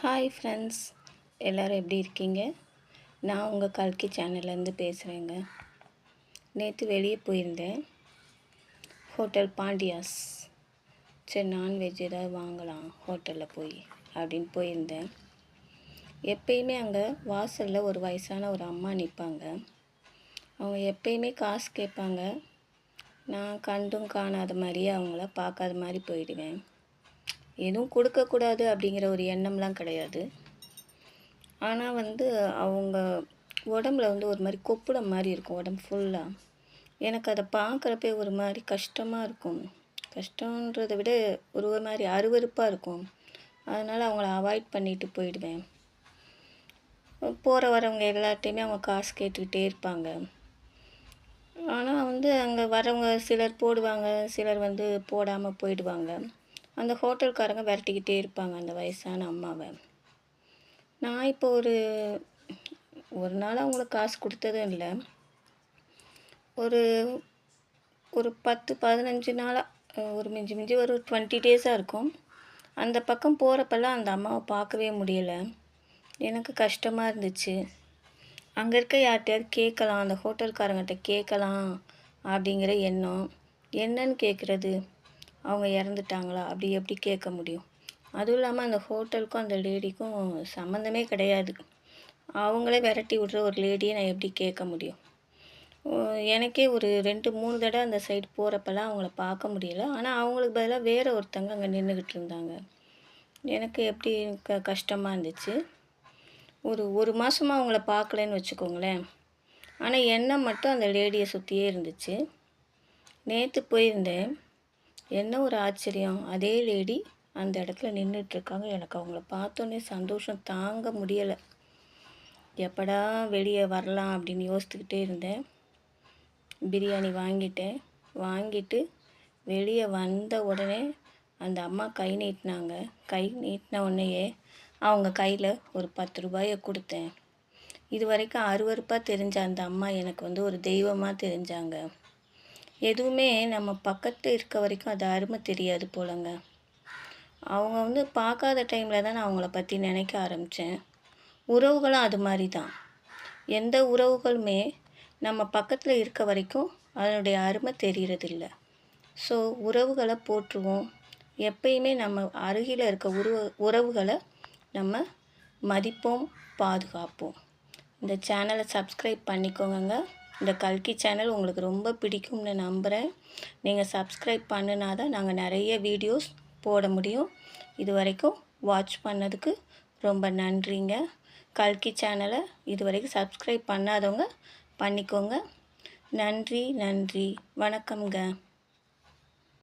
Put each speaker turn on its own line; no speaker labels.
Hi friends, எல்லோரும் எப்படி இருக்கீங்க? நான் உங்கள் கல்கி சேனல்லேருந்து பேசுகிறேங்க. நேற்று வெளியே போயிருந்தேன், ஹோட்டல் பாண்டியாஸ். சரி, நான்வெஜ் ஏதாவது வாங்கலாம் ஹோட்டலில் போய் அப்படின்னு போயிருந்தேன். எப்பயுமே அங்கே வாசலில் ஒரு வயசான ஒரு அம்மா நிற்பாங்க. அவங்க எப்பயுமே காசு கேட்பாங்க. நான் கண்டும் காணாத மாதிரியே அவங்கள பார்க்காத மாதிரி போயிடுவேன். எதுவும் கொடுக்கக்கூடாது அப்படிங்கிற ஒரு எண்ணம்லாம் கிடையாது. ஆனால் அவங்க உடம்புல ஒரு மாதிரி கொப்புளம் மாதிரி இருக்கும், உடம்பு ஃபுல்லாக. எனக்கு அதை பார்க்குறப்பே ஒரு மாதிரி கஷ்டமாக இருக்கும். கஷ்டன்றதை விட ஒரு மாதிரி அருவருப்பாக இருக்கும். அதனால் அவங்கள அவாய்ட் பண்ணிட்டு போயிடுவேன். போகிற வரவங்க எல்லார்ட்டையுமே அவங்க காசு கேட்டுக்கிட்டே இருப்பாங்க. ஆனால் அங்கே வரவங்க சிலர் போடுவாங்க, சிலர் போடாமல் போயிடுவாங்க. அந்த ஹோட்டல்காரங்க விரட்டிக்கிட்டே இருப்பாங்க அந்த வயசான அம்மாவை. நான் இப்போ ஒரு நாள் அவங்களுக்கு காசு கொடுத்ததும் இல்லை. ஒரு ஒரு 10-15 நாளாக, ஒரு மிஞ்சி ஒரு 20 டேஸாக இருக்கும். அந்த பக்கம் போகிறப்பெல்லாம் அந்த அம்மாவை பார்க்கவே முடியலை. எனக்கு கஷ்டமாக இருந்துச்சு. அங்கே இருக்க யார்கிட்டையாவது கேட்கலாம், அந்த ஹோட்டல்காரங்கிட்ட கேட்கலாம் அப்படிங்கிற எண்ணம். என்னன்னு கேட்குறது? அவங்க இறந்துட்டாங்களா? அப்படி எப்படி கேட்க முடியும்? அதுவும் இல்லாமல் அந்த ஹோட்டலுக்கும் அந்த லேடிக்கும் சம்மந்தமே கிடையாது. அவங்களே விரட்டி விட்ற ஒரு லேடியை நான் எப்படி கேட்க முடியும்? எனக்கே ஒரு 2-3 தடவை அந்த சைடு போகிறப்பெல்லாம் அவங்கள பார்க்க முடியல. ஆனால் அவங்களுக்கு பதிலாக வேறு ஒருத்தங்க அங்கே நின்றுக்கிட்டு இருந்தாங்க. எனக்கு எப்படி கஷ்டமாக இருந்துச்சு. ஒரு மாதமாக அவங்கள பார்க்கலன்னு வச்சுக்கோங்களேன். ஆனால் எண்ணம் மட்டும் அந்த லேடியை சுற்றியே இருந்துச்சு. நேற்று போயிருந்தேன். என்ன ஒரு ஆச்சரியம், அதே லேடி அந்த இடத்துல நின்றுட்டுருக்காங்க. எனக்கு அவங்கள பார்த்தோன்னே சந்தோஷம் தாங்க முடியலை. எப்படா வெளியே வரலாம் அப்படின்னு யோசித்துக்கிட்டே இருந்தேன். பிரியாணி வாங்கிட்டு வெளியே வந்த உடனே அந்த அம்மா கை நீட்டினாங்க. கை நீட்டின உடனேயே அவங்க கையில் ஒரு 10 ரூபாயை கொடுத்தேன். இது வரைக்கும் அருவருப்பாக தெரிஞ்ச அந்த அம்மா எனக்கு ஒரு தெய்வமாக தெரிஞ்சாங்க. எதுவுமே நம்ம பக்கத்தில் இருக்க வரைக்கும் அது அருமை தெரியாது போலங்க. அவங்க பார்க்காத டைமில் தான் நான் அவங்கள பற்றி நினைக்க ஆரம்பித்தேன். உறவுகளும் அது மாதிரி தான். எந்த உறவுகளுமே நம்ம பக்கத்தில் இருக்க வரைக்கும் அதனுடைய அருமை தெரிகிறதில்ல. ஸோ உறவுகளை போற்றுவோம். எப்பயுமே நம்ம அருகில் இருக்க உறவுகளை நம்ம மதிப்போம், பாதுகாப்போம். இந்த சேனலை சப்ஸ்கிரைப் பண்ணிக்கோங்க. இந்த கல்கி சேனல் உங்களுக்கு ரொம்ப பிடிக்கும்னு நம்புகிறேன். நீங்கள் சப்ஸ்கிரைப் பண்ணினா தான் நாங்கள் நிறைய வீடியோஸ் போட முடியும். இது வரைக்கும் வாட்ச் பண்ணதுக்கு ரொம்ப நன்றிங்க. கல்கி சேனலை இது வரைக்கும் சப்ஸ்கிரைப் பண்ணாதவங்க பண்ணிக்கோங்க. நன்றி. வணக்கம்ங்க.